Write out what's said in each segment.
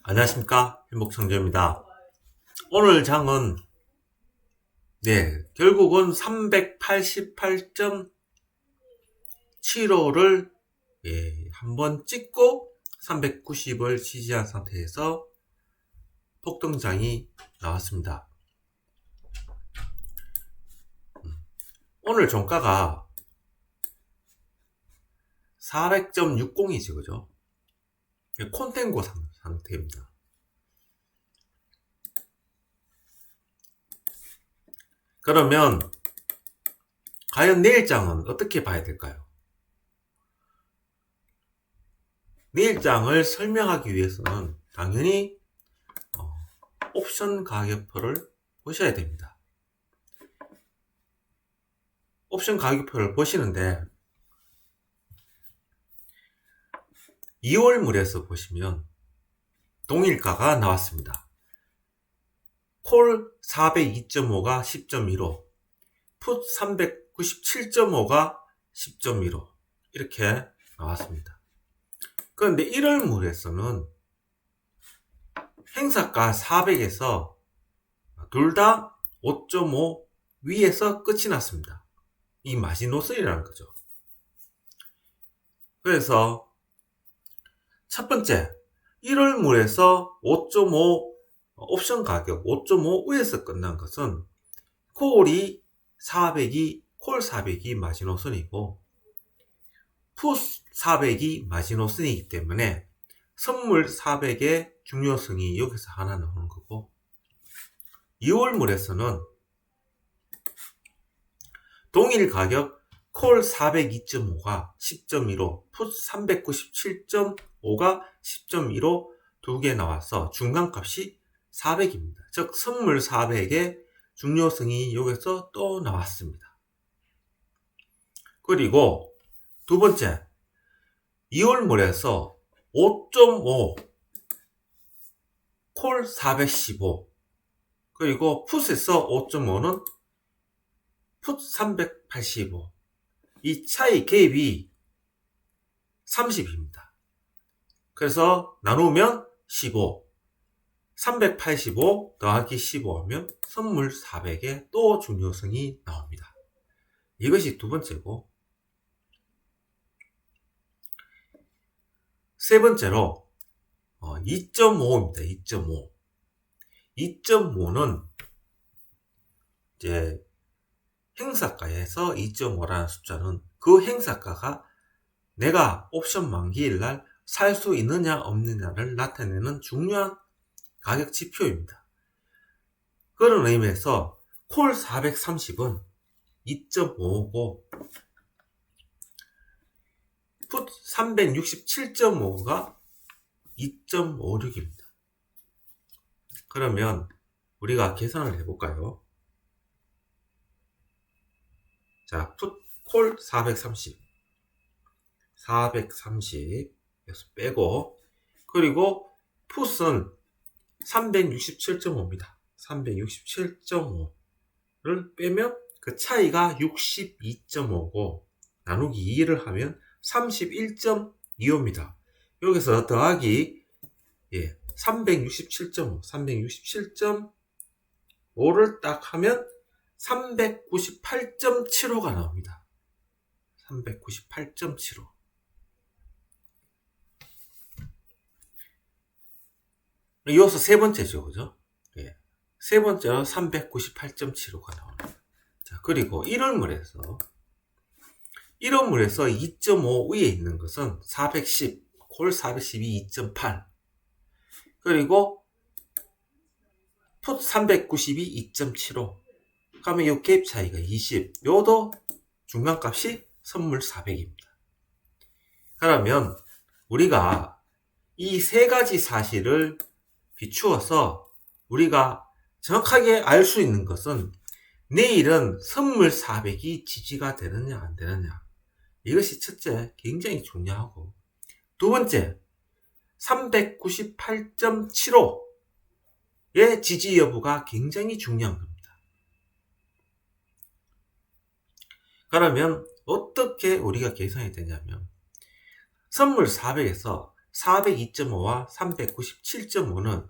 안녕하십니까, 행복청주입니다. 오늘 장은 결국은 388.75를 한번 찍고 390을 지지한 상태에서 폭등장이 나왔습니다. 오늘 종가가 400.60이죠, 그죠? 콘텐고 상태입니다. 그러면 과연 내일장은 어떻게 봐야 될까요? 내일장을 설명하기 위해서는 당연히 옵션 가격표를 보셔야 됩니다. 옵션 가격표를 보시는데 2월물에서 보시면 동일가가 나왔습니다. 콜 402.5가 10.15, 풋 397.5가 10.15 이렇게 나왔습니다. 그런데 1월물에서는 행사가 400에서 둘 다 5.5 위에서 끝이 났습니다. 이 마지노선이라는 거죠. 그래서 첫 번째 1월물에서 5.5 옵션 가격 5.5 위에서 끝난 것은 콜이 400이 콜 400이 마지노선이고 풋 400이 마지노선이기 때문에 선물 400의 중요성이 여기서 하나 나오는 거고, 2월물에서는 동일 가격 콜 402.5가 10.15, 풋 397.5가 10.15 두 개 나와서 중간값이 400입니다. 즉 선물 400의 중요성이 여기서 또 나왔습니다. 그리고 두 번째 2월물에서 5.5 콜 415 그리고 풋에서 5.5는 풋 385 이 차이 갭이 30입니다. 그래서 나누면 15 385 더하기 15 하면 선물 400의 또 중요성이 나옵니다. 이것이 두 번째고, 세 번째로 2.5입니다. 2.5. 2.5는 이제 행사가에서 2.5라는 숫자는 그 행사가가 내가 옵션 만기일 날 살 수 있느냐 없느냐를 나타내는 중요한 가격 지표입니다. 그런 의미에서 콜 430은 2.5고 풋 367.5가 2.56입니다. 그러면 우리가 계산을 해볼까요? 자, 풋 콜 430 여기서 빼고, 그리고 풋은 367.5입니다. 367.5를 빼면 그 차이가 62.5고 나누기 2를 하면 31.25입니다. 여기서 더하기 367.5, 367.5를 딱 하면 398.75가 나옵니다. 398.75. 이어서 세 번째죠, 그죠? 세 번째는 398.75가 나옵니다. 자, 그리고 1월물에서 2.5 위에 있는 것은 410, 콜 412 2.8, 그리고 풋 392 2.75. 그러면 요 갭 차이가 20. 요도 중간값이 선물 400입니다. 그러면 우리가 이 세 가지 사실을 비추어서 우리가 정확하게 알 수 있는 것은 내일은 선물 400이 지지가 되느냐 안 되느냐, 이것이 첫째 굉장히 중요하고, 두 번째 398.75의 지지 여부가 굉장히 중요한 겁니다. 그러면 어떻게 우리가 계산이 되냐면 선물 400에서 402.5와 397.5는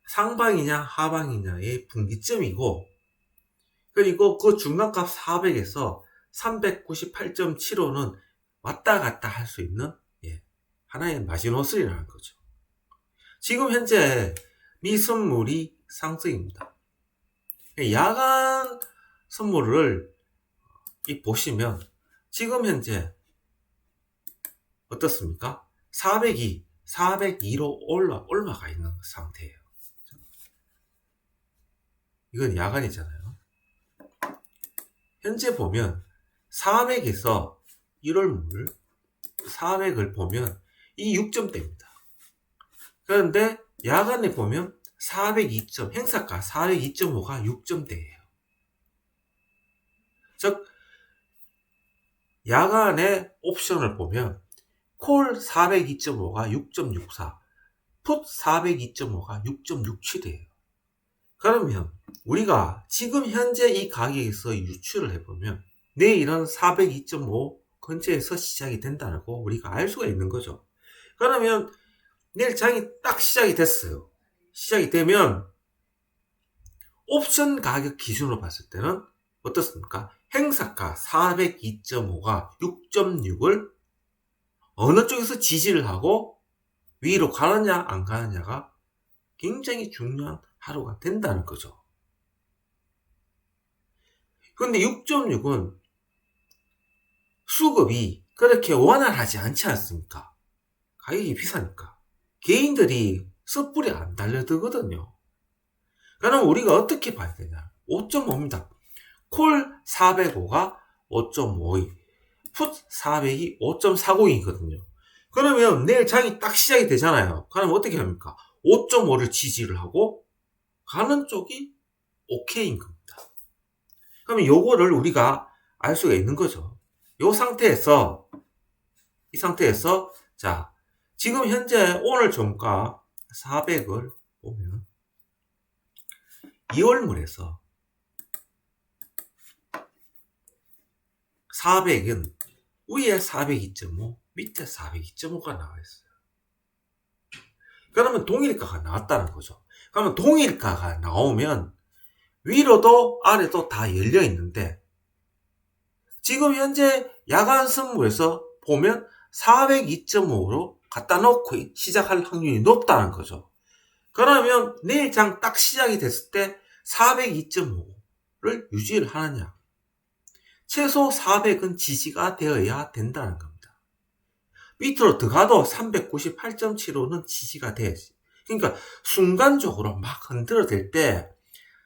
상방이냐 하방이냐의 분기점이고, 그리고 그 중간값 400에서 398.75는 왔다 갔다 할 수 있는 하나의 마지노선이라는 거죠. 지금 현재 미 선물이 상승입니다. 야간 선물을 보시면 지금 현재 어떻습니까? 402로 올라가 있는 상태예요. 이건 야간이잖아요. 현재 보면 400에서 1월물 400을 보면 이 6점대입니다. 그런데 야간에 보면 402점, 행사가 402.5가 6점대예요. 즉 야간의 옵션을 보면 콜 402.5가 6.64, 풋 402.5가 6.67이에요. 그러면 우리가 지금 현재 이 가격에서 유추를 해보면 내일은 402.5 근처에서 시작이 된다고 우리가 알 수가 있는 거죠. 그러면 내일 장이 딱 시작이 됐어요. 시작이 되면 옵션 가격 기준으로 봤을 때는 어떻습니까? 행사가 402.5가 6.6을 어느 쪽에서 지지를 하고 위로 가느냐 안 가느냐가 굉장히 중요한 하루가 된다는 거죠. 그런데 6.6은 수급이 그렇게 원활하지 않지 않습니까? 가격이 비싸니까. 개인들이 섣불리 안 달려들거든요. 그럼 우리가 어떻게 봐야 되냐? 5.5입니다. 콜 405가 5.52, 풋 400이 5.40이거든요. 그러면 내일 장이 딱 시작이 되잖아요. 그럼 어떻게 합니까? 5.5를 지지를 하고 가는 쪽이 오케이인 겁니다. 그러면 요거를 우리가 알 수가 있는 거죠. 이 상태에서 자, 지금 현재 오늘 종가 400을 보면 2월물에서 400은 위에 402.5, 밑에 402.5가 나와 있어요. 그러면 동일가가 나왔다는 거죠. 그러면 동일가가 나오면 위로도 아래도 다 열려 있는데 지금 현재 야간 선물에서 보면 402.5로 갖다 놓고 시작할 확률이 높다는 거죠. 그러면 내일 장 딱 시작이 됐을 때 402.5를 유지를 하느냐? 최소 400은 지지가 되어야 된다는 겁니다. 밑으로 들어가도 398.75는 지지가 돼야지. 그러니까 순간적으로 막 흔들어댈 때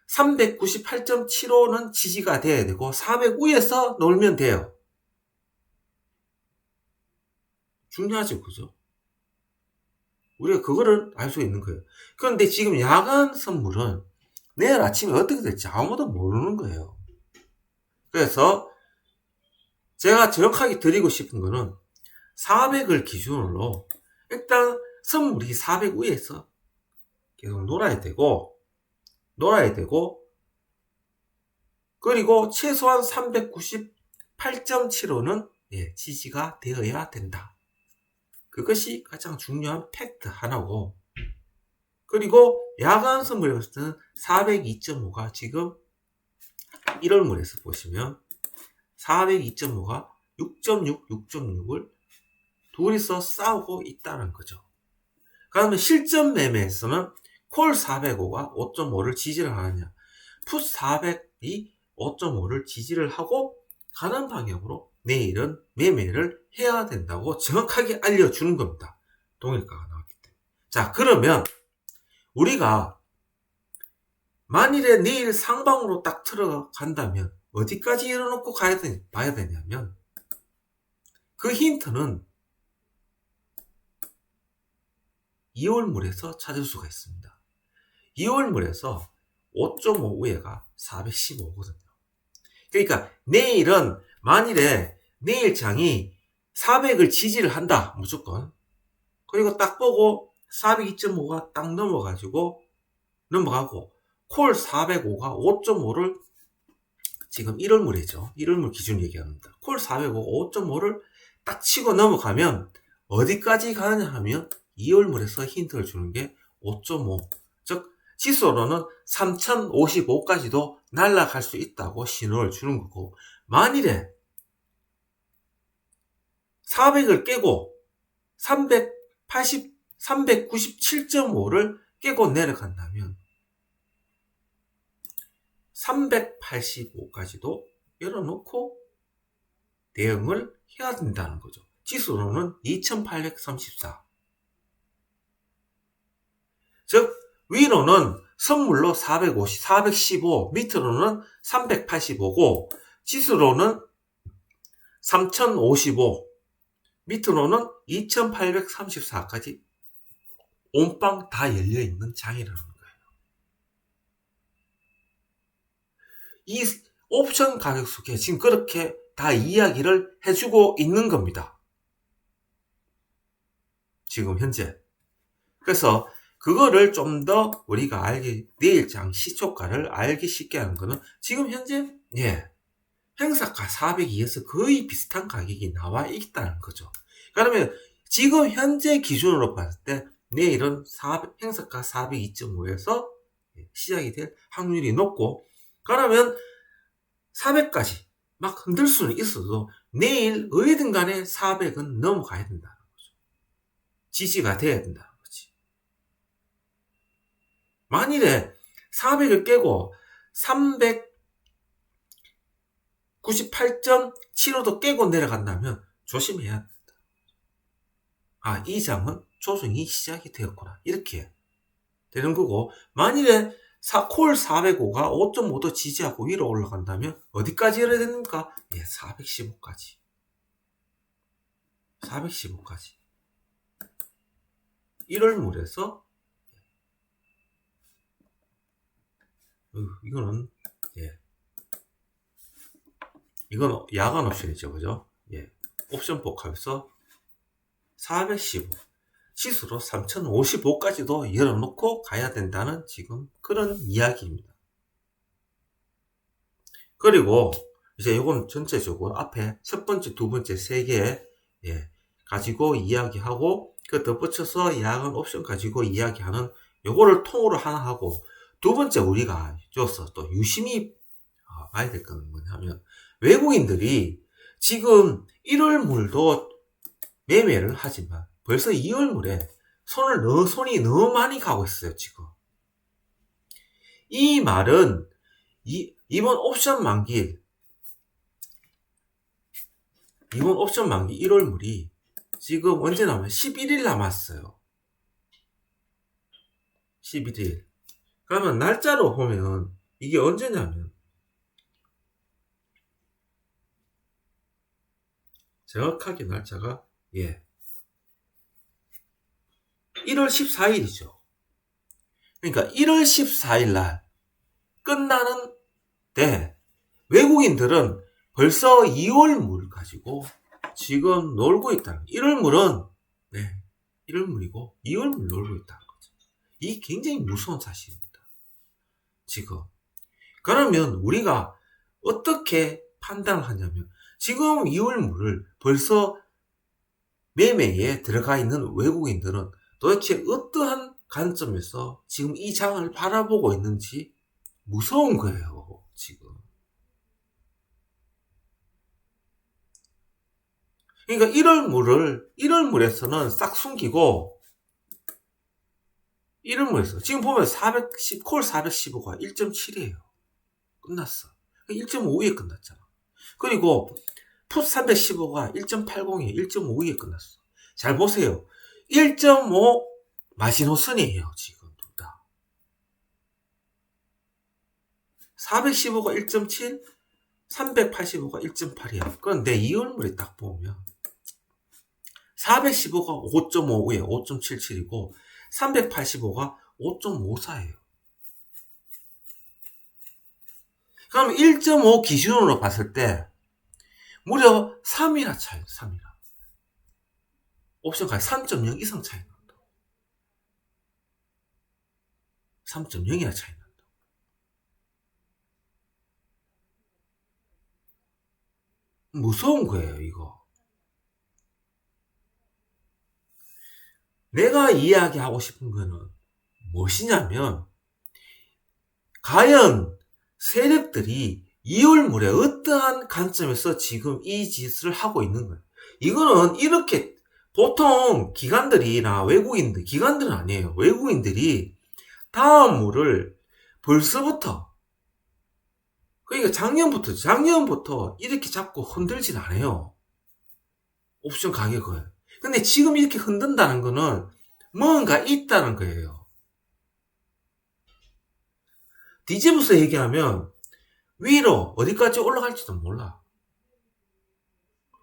398.75는 지지가 돼야 되고 400 위에서 놀면 돼요. 중요하죠, 그죠? 우리가 그거를 알 수 있는 거예요. 그런데 지금 야간 선물은 내일 아침에 어떻게 될지 아무도 모르는 거예요. 그래서 제가 정확하게 드리고 싶은 거는 400을 기준으로 일단 선물이 400 위에서 계속 놀아야 되고 그리고 최소한 398.75는 지지가 되어야 된다. 그것이 가장 중요한 팩트 하나고, 그리고 야간 선물에 봤을 때는 402.5가 지금 1월물에서 보시면 402.5가 6.6, 6.6을 둘이서 싸우고 있다는 거죠. 그러면 실전 매매에서는 콜 405가 5.5를 지지를 하느냐, 풋 400이 5.5를 지지를 하고 가는 방향으로 내일은 매매를 해야 된다고 정확하게 알려주는 겁니다. 동일가가 나왔기 때문에. 자, 그러면 우리가 만일에 내일 상방으로 딱 들어간다면 어디까지 열어놓고 봐야 되냐면, 그 힌트는 2월물에서 찾을 수가 있습니다. 2월물에서 5.5 위에가 415거든요. 그러니까 내일은 만일에 내일 장이 400을 지지를 한다, 무조건. 그리고 딱 보고 402.5가 딱 넘어가고 콜 405가 5.5를 지금 1월물이죠. 1월물 기준 얘기합니다. 콜 405가 5.5를 딱 치고 넘어가면 어디까지 가느냐 하면 이월물에서 힌트를 주는 게 5.5, 즉 지수로는 3055까지도 날아갈 수 있다고 신호를 주는 거고, 만일에 400을 깨고 397.5를 깨고 내려간다면 385까지도 열어놓고 대응을 해야 된다는 거죠. 지수로는 2834. 즉 위로는 선물로 450, 415, 밑으로는 385고 지수로는 3055, 밑으로는 2834까지 온빵 다 열려있는 장이라는 거예요. 이 옵션 가격 속에 지금 그렇게 다 이야기를 해주고 있는 겁니다. 지금 현재. 그래서 그거를 좀 더 우리가 내일장 시초가를 알기 쉽게 하는 거는 지금 현재 행사가 402에서 거의 비슷한 가격이 나와 있다는 거죠. 그러면 지금 현재 기준으로 봤을 때 내일은 행사가 402.5에서 시작이 될 확률이 높고, 그러면 400까지 막 흔들 수는 있어도 내일 어디든 간에 400은 넘어가야 된다는 거죠. 지지가 돼야 된다는 거지. 만일에 400을 깨고 398.75도 깨고 내려간다면 조심해야 된다. 이 장은 조정이 시작이 되었구나, 이렇게 되는 거고, 만일에 콜 405가 5.5도 지지하고 위로 올라간다면 어디까지 열어야 됩니까? 415까지. 415까지. 1월물에서 이거는 이건 야간 옵션이죠, 그죠? 옵션 복합에서 415 지수로 3055까지도 열어놓고 가야 된다는 지금 그런 이야기입니다. 그리고 이제 이건 전체적으로 앞에 첫 번째, 두 번째 세 개 가지고 이야기하고, 그 덧붙여서 야간 옵션 가지고 이야기하는 요거를 통으로 하나 하고, 두 번째 우리가 줘서 또 유심히 봐야 될 건 뭐냐면, 외국인들이 지금 1월물도 매매를 하지만 벌써 2월물에 손이 너무 많이 가고 있어요, 지금. 이 말은 이번 옵션 만기 1월물이 지금 언제 나오면 11일 남았어요. 11일. 그러면 날짜로 보면 이게 언제냐면 정확하게 날짜가 1월 14일이죠. 그러니까 1월 14일 날 끝나는데 외국인들은 벌써 2월물 가지고 지금 놀고 있다는, 1월물은 1월물이고 2월물 놀고 있다는 거죠. 이 굉장히 무서운 사실입니다, 지금. 그러면 우리가 어떻게 판단을 하냐면, 지금 2월물을 벌써 매매에 들어가 있는 외국인들은 도대체 어떠한 관점에서 지금 이 장을 바라보고 있는지 무서운 거예요, 지금. 그러니까 1월물에서는 싹 숨기고, 1월물에서 지금 보면 콜 415가 1.7이에요. 끝났어. 1.52에 끝났잖아. 그리고 풋 315가 1.80에 1.52에 끝났어. 잘 보세요. 1.5 마지노선이에요, 지금 둘 다. 415가 1.7, 385가 1.8이야. 그런데 2월물에 딱 보면 415가 5.5에 5.77이고 385가 5.54예요. 그럼 1.5 기준으로 봤을 때 무려 3이나 차이, 3이나. 옵션까지 3.0 이상 차이 난다. 3.0이나 차이 난다. 무서운 거예요, 이거. 내가 이야기하고 싶은 거는 무엇이냐면, 과연 세력들이 2월 말에 어떠한 관점에서 지금 이 짓을 하고 있는 거예요. 이거는 이렇게 보통 기관들이나 외국인들, 기관들은 아니에요. 외국인들이 다음물을 벌써부터, 그러니까 작년부터 이렇게 자꾸 흔들진 않아요. 옵션 가격을. 근데 지금 이렇게 흔든다는 거는 뭔가 있다는 거예요. 뒤집어서 얘기하면 위로 어디까지 올라갈지도 몰라.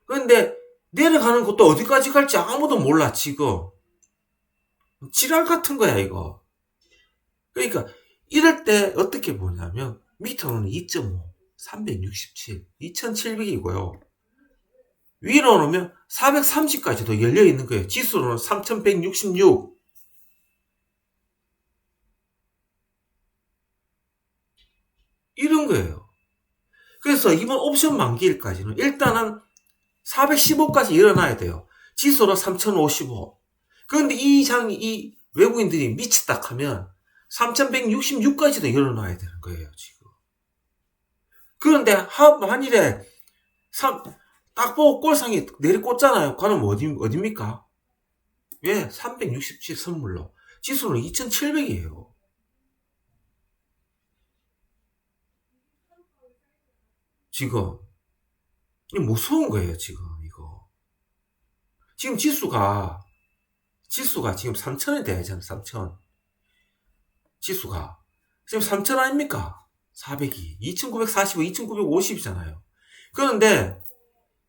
그런데 내려가는 것도 어디까지 갈지 아무도 몰라. 지금 지랄 같은 거야 이거. 그러니까 이럴 때 어떻게 보냐면 밑으로는 2.5 367 2700이고요 위로 오면 430까지도 열려 있는 거예요. 지수로는 3166. 이런 거예요. 그래서 이번 옵션 만기일까지는 일단은 415까지 일어나야 돼요. 지수로 3055. 그런데 이 외국인들이 미쳤다 하면 3166까지도 일어나야 되는 거예요, 지금. 그런데 만일에 딱 보고 꼴상이 내리꽂잖아요. 그럼 어딥니까? 예, 367 선물로. 지수는 2700이에요. 지금. 이게 무서운 거예요, 지금, 이거. 지금 지수가 지금 3000이 돼야잖아, 3000. 지수가. 지금 3000 아닙니까? 400이. 2945, 2950이잖아요. 그런데,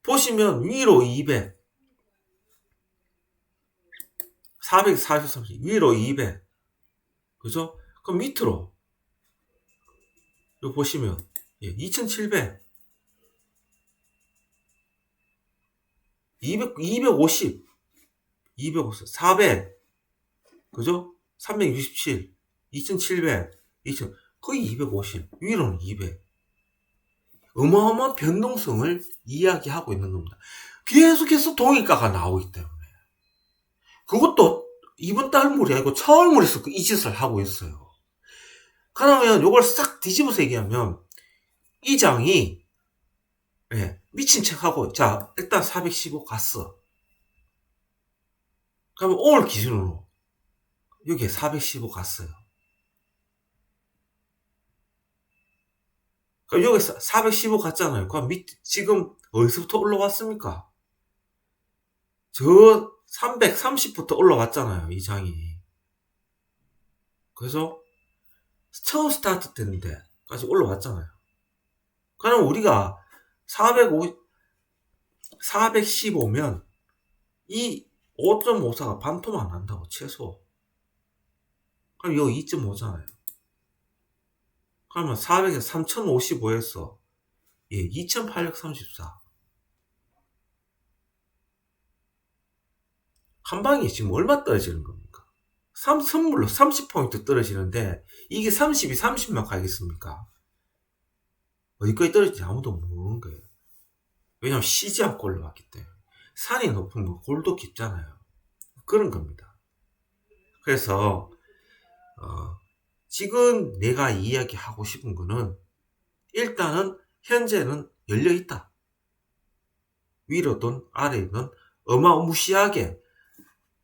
보시면 위로 200. 443, 위로 200. 그죠? 그럼 밑으로. 여기 보시면, 2700. 250, 400, 그죠? 367, 2700, 2000, 거의 250, 위로는 200. 어마어마한 변동성을 이야기하고 있는 겁니다. 계속해서 동일가가 나오기 때문에. 그것도 이번 달물이 아니고 차월물에서 이 짓을 하고 있어요. 그러면 이걸 싹 뒤집어서 얘기하면, 이 장이, 미친 척하고, 자, 일단 415 갔어. 그러면 오늘 기준으로, 여기에 415 갔어요. 그럼 여기 415 갔잖아요. 그럼 지금 어디서부터 올라왔습니까? 저 330부터 올라왔잖아요, 이 장이. 그래서 처음 스타트 때인데까지 올라왔잖아요. 그럼 우리가 415면 이 5.54가 반토막 난다고, 최소. 그럼 여기 2.5잖아요. 그러면 400에서 3055에서 2834. 한 방에 지금 얼마 떨어지는 겁니까? 선물로 30포인트 떨어지는데 이게 30이 30만 가겠습니까? 어디까지 떨어질지 아무도 모르는 거예요. 왜냐면 쉬지 않고 올라왔기 때문에. 산이 높으면 골도 깊잖아요. 그런 겁니다. 그래서 지금 내가 이야기하고 싶은 거는 일단은 현재는 열려있다. 위로든 아래든 어마무시하게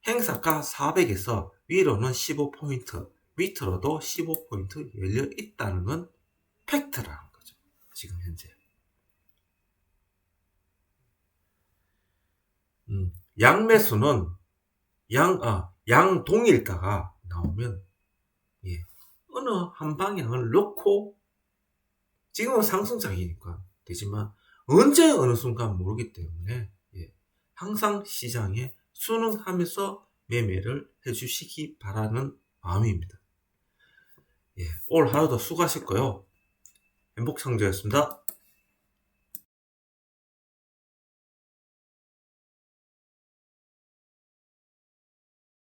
행사가 400에서 위로는 15포인트, 밑으로도 15포인트 열려있다는 건 팩트라는 거죠. 지금 현재. 양매수는 양동일가가 나오면 어느 한 방향을 놓고, 지금은 상승장이니까 되지만 언제 어느 순간 모르기 때문에 항상 시장에 순응하면서 매매를 해주시기 바라는 마음입니다. 오늘 하루도 수고하셨고요. 행복상조였습니다.